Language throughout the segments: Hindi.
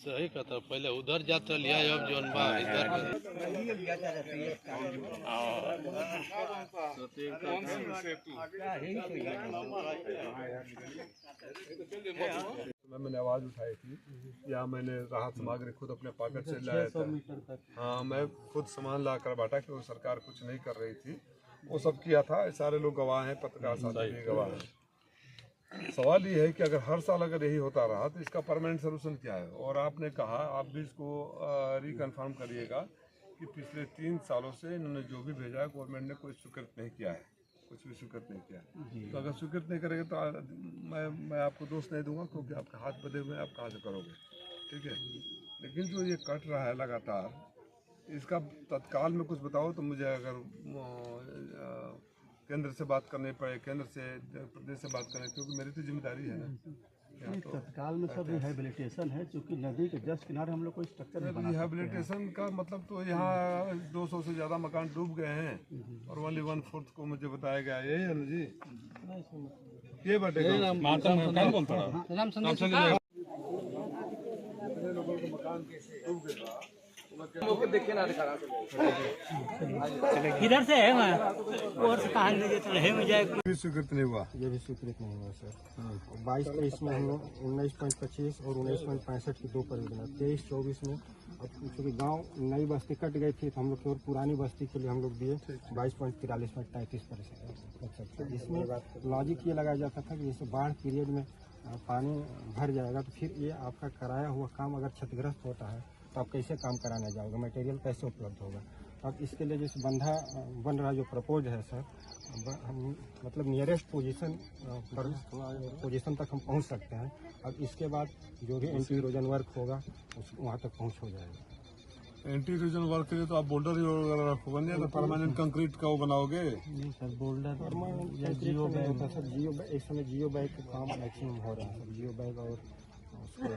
सही कहता, पहले उधर जाता लिया, अब जोन बा इधर मैंने आवाज़ उठाई थी या मैंने राहत सामग्री खुद अपने पॉकेट से लाया था। हाँ, मैं खुद सामान ला कर बांटा कि वो सरकार कुछ नहीं कर रही थी, वो सब किया था। सारे लोग गवाह हैं, पत्रकार साथी भी गवाह हैं। सवाल ये है कि अगर हर साल अगर यही होता रहा तो इसका परमानेंट सोल्यूशन क्या है? और आपने कहा, आप भी इसको रिकन्फर्म करिएगा कि पिछले 3 सालों से इन्होंने जो भी भेजा है गवर्नमेंट ने कोई स्वीकृत नहीं किया है, कुछ भी स्वीकृत नहीं किया। तो अगर स्वीकृत नहीं करेंगे तो मैं आपको दोष नहीं दूंगा, क्योंकि आपके हाथ बंधे हुए आप कहाँ से करोगे, ठीक है। लेकिन जो ये कट रहा है लगातार, इसका तत्काल में कुछ बताओ तो मुझे। अगर केंद्र से बात करनी पड़े, केंद्र से प्रदेश से बात करें, क्योंकि मेरी तो जिम्मेदारी है ना। तो तत्काल में सब रिहेबिलिटेशन है, क्योंकि नदी के जस्ट किनारे हम लोग कोई स्ट्रक्चर नहीं बना सकते हैं। रिहेबिलिटेशन का मतलब तो यहाँ 200 से ज़्यादा मकान डूब गए हैं और ओनली 1/4 को मुझे बताया गया। यही है ना जी, ये बटेगा इधर से है मैं और से कहाँ है में जाए। भी स्वीकृत नहीं हुआ, ये भी स्वीकृत नहीं हुआ सर। 22-23 में हम लोग 19.25 और 19.65 की 2 परियोजना, 23-24 में अब चूँकि गांव नई बस्ती कट गई थी तो हम लोग केवल पुरानी बस्ती के लिए हम लोग दिए 22.43.33%। इसमें लॉजिक ये लगाया जाता था कि जैसे बाढ़ पीरियड में पानी भर जाएगा तो फिर ये आपका कराया हुआ काम अगर क्षतिग्रस्त होता है तो आप कैसे काम कराने जाओगे, मटेरियल कैसे उपलब्ध होगा। अब इसके लिए जैसे बंधा बन रहा जो प्रपोज है सर, हम मतलब नियरेस्ट पोजीशन तक हम पहुंच सकते हैं। अब इसके बाद जो भी एंटी इरोजन वर्क होगा वहाँ तक पहुंच हो जाएगा। एंटी इरोजन वर्क के लिए तो आप बोल्डर वगैरह रखोगे, तो परमानेंट कंक्रीट का वो बनाओगे? सर बोल्डर जियो बैग होता है सर। इस समय जियो बैग का काम मैक्सिमम हो रहा है सर। जियो बैग और उसको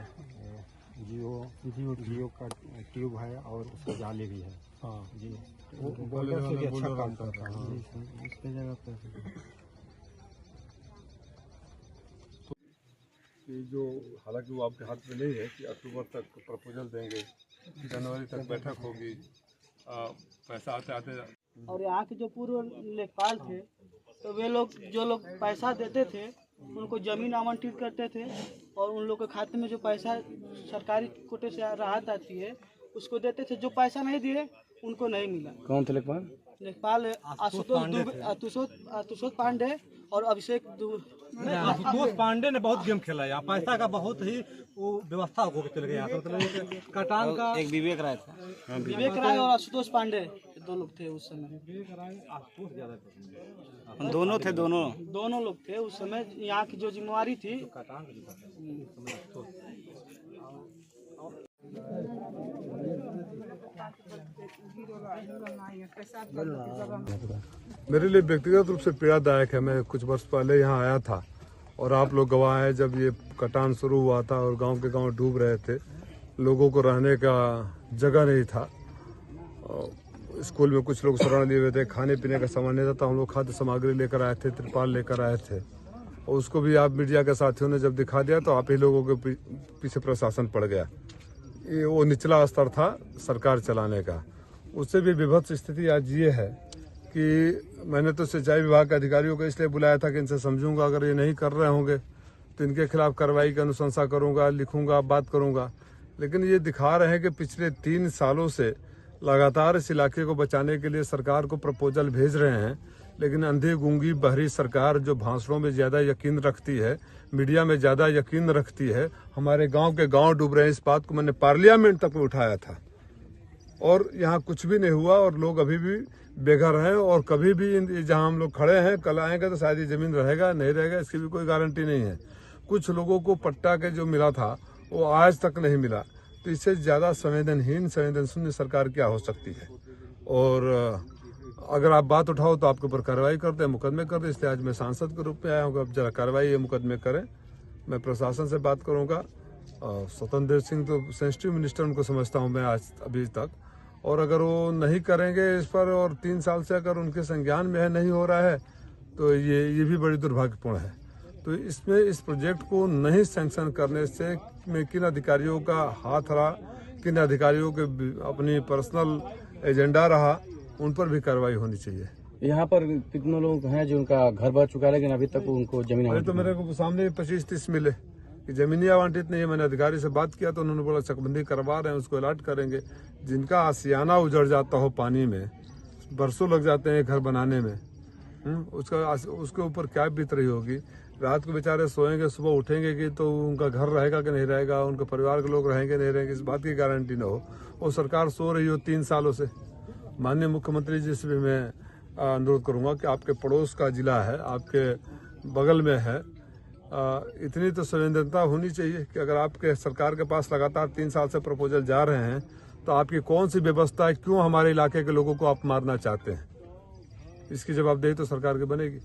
जियो का ट्यूब है और उसका जाली भी है। हाँ जी, वो बोल्डर से भी अच्छा काम कर रहा है इसके जगह पर। कि जो हालांकि वो आपके हाथ में नहीं है कि अक्टूबर तक प्रपोजल देंगे, जनवरी तक बैठक होगी, पैसा आते आते। और यहाँ के जो पूर्व लेखपाल थे तो वे लोग जो लोग पैसा देते थे उनको ज़मीन आवंटित करते थे और उन लोग के खाते में जो पैसा सरकारी कोटे से राहत आती है उसको देते थे। जो पैसा नहीं दिए उनको नहीं मिला। कौन थे लेखपाल? लेखपाल आशुतोष पांडे और अभिषेक आशुतोष पांडे ने बहुत गेम खेला है, पैसा का बहुत ही वो व्यवस्था होकर चले गए। मतलब कटान का एक विवेक राय था, विवेक राय और आशुतोष पांडे 2 लोग थे उस समय। दोनों थे, दोनों लोग थे उस समय। यहाँ की जो जिम्मेवारी थी मेरे लिए व्यक्तिगत रूप से पीड़ादायक है। मैं कुछ वर्ष पहले यहाँ आया था और आप लोग गवाह हैं, जब ये कटान शुरू हुआ था और गांव के गांव डूब रहे थे, लोगों को रहने का जगह नहीं था। स्कूल में कुछ लोग शरण लिए हुए थे, खाने पीने का सामान नहीं था, तो हम लोग खाद्य सामग्री लेकर आए थे, तिरपाल लेकर आए थे। और उसको भी आप मीडिया के साथियों ने जब दिखा दिया तो आप ही लोगों के पीछे प्रशासन पड़ गया। ये वो निचला स्तर था सरकार चलाने का। उससे भी विभत्स स्थिति आज ये है कि मैंने तो सिंचाई विभाग के अधिकारियों को इसलिए बुलाया था कि इनसे समझूंगा, अगर ये नहीं कर रहे होंगे तो इनके खिलाफ कार्रवाई की अनुशंसा करूंगा, लिखूंगा, बात करूंगा। लेकिन ये दिखा रहे हैं कि पिछले 3 सालों से लगातार इस इलाके को बचाने के लिए सरकार को प्रपोजल भेज रहे हैं, लेकिन अंधी गूंगी बहरी सरकार जो भाषणों में ज़्यादा यकीन रखती है, मीडिया में ज़्यादा यकीन रखती है। हमारे गांव के गांव डूब रहे हैं, इस बात को मैंने पार्लियामेंट तक में उठाया था और यहाँ कुछ भी नहीं हुआ और लोग अभी भी बेघर हैं। और कभी भी जहाँ हम लोग खड़े हैं कल आएंगे तो शायद ये ज़मीन रहेगा नहीं रहेगा इसकी भी कोई गारंटी नहीं है। कुछ लोगों को पट्टा के जो मिला था वो आज तक नहीं मिला। तो इससे ज़्यादा संवेदनहीन संवेदनशून्य सरकार क्या हो सकती है। और अगर आप बात उठाओ तो आपके ऊपर कार्रवाई करते हैं, मुकदमे करते। इसलिए आज मैं सांसद के रूप में आया हूँ, अब जरा कार्रवाई ये मुकदमे करें। मैं प्रशासन से बात करूँगा। स्वतंत्र देव सिंह तो सेंसिटिव मिनिस्टर उनको समझता हूँ मैं आज अभी तक, और अगर वो नहीं करेंगे इस पर और 3 साल से अगर उनके संज्ञान में है नहीं हो रहा है तो ये भी बड़ी दुर्भाग्यपूर्ण है। तो इसमें इस प्रोजेक्ट को नहीं सैंक्शन करने से में किन अधिकारियों का हाथ रहा, किन अधिकारियों के अपनी पर्सनल एजेंडा रहा, उन पर भी कार्रवाई होनी चाहिए। यहाँ पर कितने लोग हैं जो उनका घर बच चुका है लेकिन अभी तक उनको जमीन अभी तो मेरे को सामने 25-30 मिले कि जमीनी आवंटित नहीं है। मैंने अधिकारी से बात किया तो उन्होंने बोला चकबंदी करवा रहे हैं, उसको अलर्ट करेंगे। जिनका आशियाना उजड़ जाता हो पानी में, बरसों लग जाते हैं घर बनाने में, उसके ऊपर क्या बीत रही होगी। रात को बेचारे सोएंगे, सुबह उठेंगे कि तो उनका घर रहेगा कि नहीं रहेगा, उनके परिवार के लोग रहेंगे नहीं रहेंगे, इस बात की गारंटी न हो। और सरकार सो रही हो 3 सालों से। माननीय मुख्यमंत्री जी से भी मैं अनुरोध करूंगा कि आपके पड़ोस का जिला है, आपके बगल में है, इतनी तो संवेदनता होनी चाहिए कि अगर आपके सरकार के पास लगातार 3 साल से प्रपोजल जा रहे हैं तो आपकी कौन सी व्यवस्था है, क्यों हमारे इलाके के लोगों को आप मारना चाहते हैं, इसकी जवाबदेही तो सरकार की बनेगी।